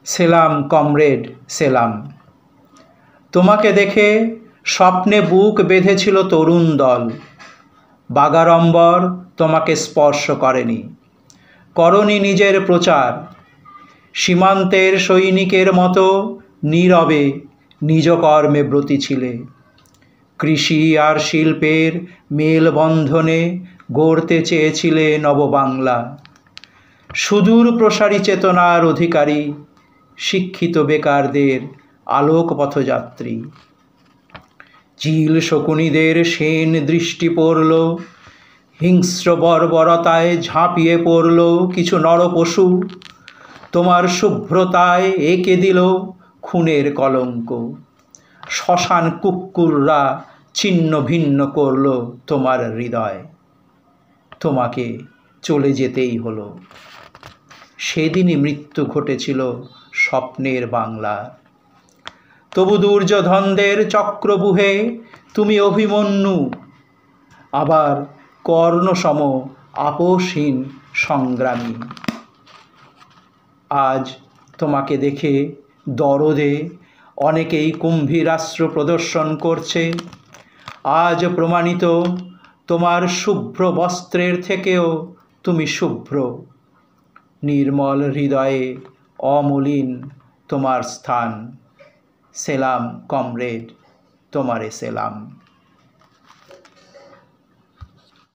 সেলাম comrade সেলাম। তোমাকে দেখে স্বপ্নে বুক বেঁধেছিল তরুণ দল। বাগাড়ম্বর তোমাকে স্পর্শ করেনি, করনি নিজের প্রচার। সীমান্তের সৈনিকের মতো নীরবে নিজ কর্মে ব্রতী ছিলে। কৃষি আর শিল্পের মেলবন্ধনে গড়তে চেয়েছিলে নববাংলা। সুদূর প্রসারী চেতনার অধিকারী, শিক্ষিত বেকারদের আলোক পথযাত্রী। চিল শকুনিদের সেন দৃষ্টি পড়ল, হিংস্র বর্বরতায় ঝাঁপিয়ে পড়ল কিছু নরপশু। তোমার শুভ্রতায় এঁকে দিল খুনের কলঙ্ক। শ্মশান কুক্কুররা ছিন্ন ভিন্ন করল তোমার হৃদয়। তোমাকে চলে যেতেই হলো। সেদিনই মৃত্যু ঘটেছিল স্বপ্নের বাংলার। তবু দুর্যোধনদের চক্রবুহে তুমি অভিমন্যু, আবার কর্ণসম আপোষহীন সংগ্রামী। আজ তোমাকে দেখে দরদে অনেকেই কুম্ভীরাস্ত্র প্রদর্শন করছে। আজ প্রমাণিত তোমার শুভ্র বস্ত্রের থেকেও তুমি শুভ্র। নির্মল হৃদয়ে অমলিন তোমার স্থান। সেলাম কমরেড, তোমারে সেলাম।